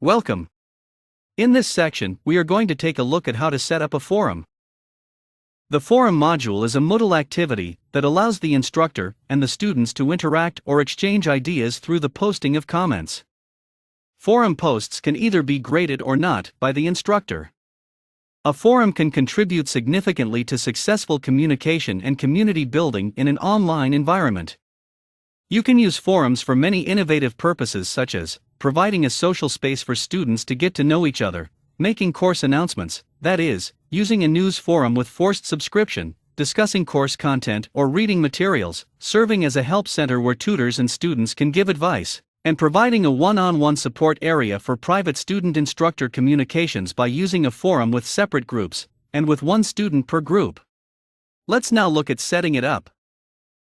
Welcome. In this section, we are going to take a look at how to set up a forum. The forum module is a Moodle activity that allows the instructor and the students to interact or exchange ideas through the posting of comments. Forum posts can either be graded or not by the instructor. A forum can contribute significantly to successful communication and community building in an online environment. You can use forums for many innovative purposes, such as providing a social space for students to get to know each other, making course announcements, that is, using a news forum with forced subscription, discussing course content or reading materials, serving as a help center where tutors and students can give advice, and providing a one-on-one support area for private student-instructor communications by using a forum with separate groups, and with one student per group. Let's now look at setting it up.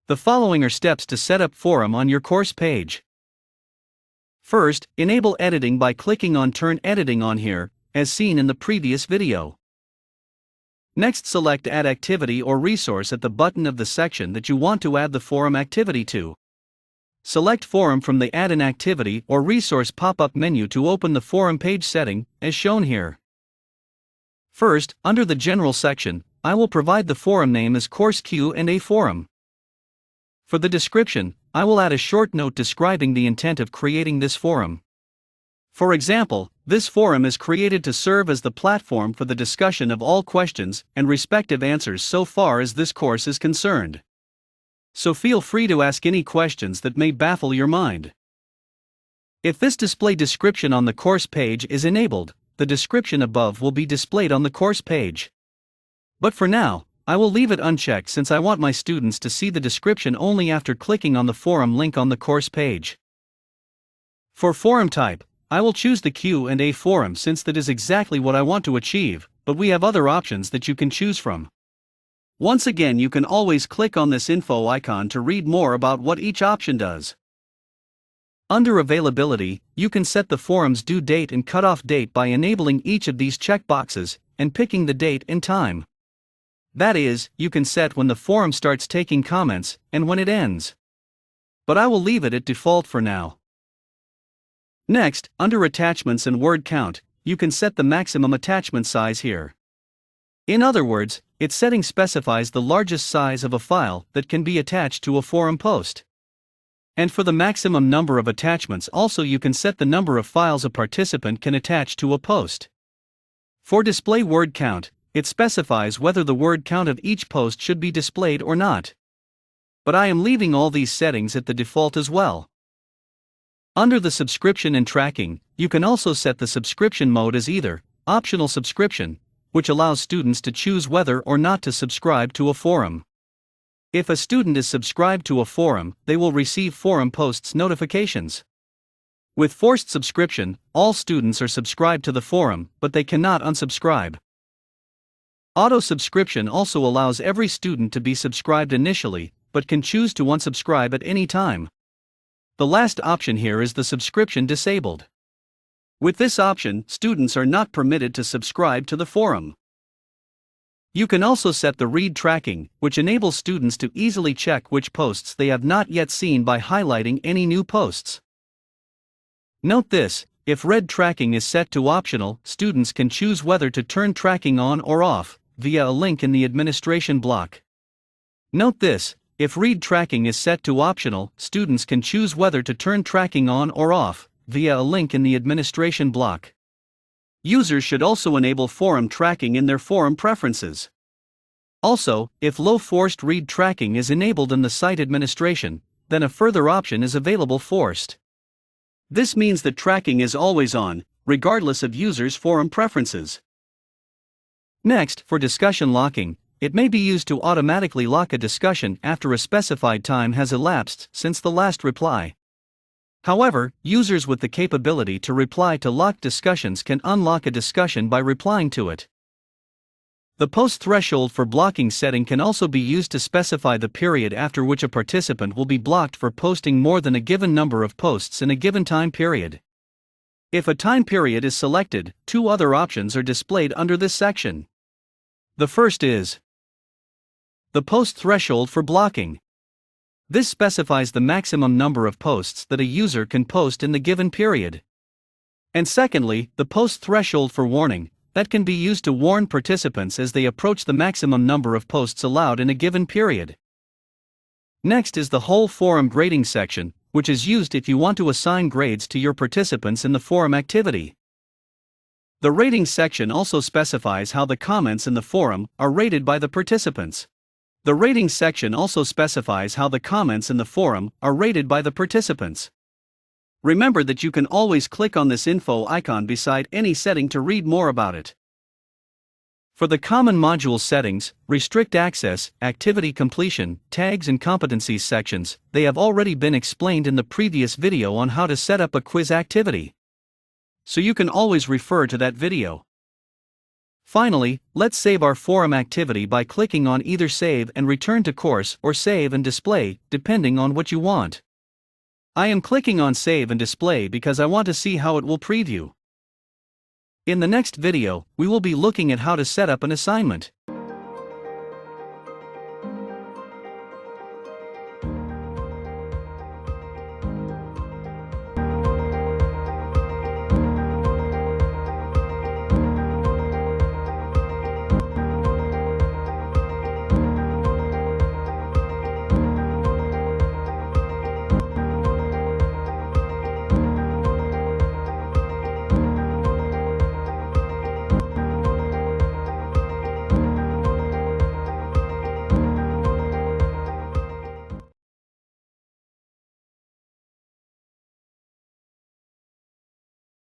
The following are steps to set up forum on your course page. First, enable editing by clicking on Turn Editing on here, as seen in the previous video. Next, select Add Activity or Resource at the button of the section that you want to add the forum activity to. Select Forum from the Add an Activity or Resource pop-up menu to open the forum page setting, as shown here. First, under the General section, I will provide the forum name as Course Q&A Forum. For the description, I will add a short note describing the intent of creating this forum. For example, this forum is created to serve as the platform for the discussion of all questions and respective answers so far as this course is concerned. So feel free to ask any questions that may baffle your mind. If this display description on the course page is enabled, the description above will be displayed on the course page. But for now, I will leave it unchecked since I want my students to see the description only after clicking on the forum link on the course page. For forum type, I will choose the Q&A forum since that is exactly what I want to achieve, but we have other options that you can choose from. Once again, you can always click on this info icon to read more about what each option does. Under Availability, you can set the forum's due date and cutoff date by enabling each of these checkboxes and picking the date and time. That is, you can set when the forum starts taking comments and when it ends. But I will leave it at default for now. Next, under Attachments and Word Count, you can set the maximum attachment size here. In other words, its setting specifies the largest size of a file that can be attached to a forum post. And for the maximum number of attachments also you can set the number of files a participant can attach to a post. For Display Word Count, it specifies whether the word count of each post should be displayed or not. But I am leaving all these settings at the default as well. Under the Subscription and Tracking, you can also set the subscription mode as either Optional Subscription, which allows students to choose whether or not to subscribe to a forum. If a student is subscribed to a forum, they will receive forum posts notifications. With Forced Subscription, all students are subscribed to the forum, but they cannot unsubscribe. Auto subscription also allows every student to be subscribed initially, but can choose to unsubscribe at any time. The last option here is the subscription disabled. With this option, students are not permitted to subscribe to the forum. You can also set the read tracking, which enables students to easily check which posts they have not yet seen by highlighting any new posts. Note this: if read tracking is set to optional, students can choose whether to turn tracking on or off via a link in the administration block. Note this: if read tracking is set to optional, students can choose whether to turn tracking on or off via a link in the administration block. Users should also enable forum tracking in their forum preferences. Also, if low forced read tracking is enabled in the site administration, then a further option is available: forced. This means that tracking is always on, regardless of users' forum preferences. Next, for discussion locking, it may be used to automatically lock a discussion after a specified time has elapsed since the last reply. However, users with the capability to reply to locked discussions can unlock a discussion by replying to it. The post threshold for blocking setting can also be used to specify the period after which a participant will be blocked for posting more than a given number of posts in a given time period. If a time period is selected, two other options are displayed under this section. The first is the post threshold for blocking. This specifies the maximum number of posts that a user can post in the given period. And secondly, the post threshold for warning, that can be used to warn participants as they approach the maximum number of posts allowed in a given period. Next is the whole forum grading section, which is used if you want to assign grades to your participants in the forum activity. The rating section also specifies how the comments in the forum are rated by the participants. The rating section also specifies how the comments in the forum are rated by the participants. Remember that you can always click on this info icon beside any setting to read more about it. For the common module settings, restrict access, activity completion, tags and competencies sections, they have already been explained in the previous video on how to set up a quiz activity. So you can always refer to that video. Finally, let's save our forum activity by clicking on either Save and Return to Course or Save and Display, depending on what you want. I am clicking on Save and Display because I want to see how it will preview. In the next video, we will be looking at how to set up an assignment.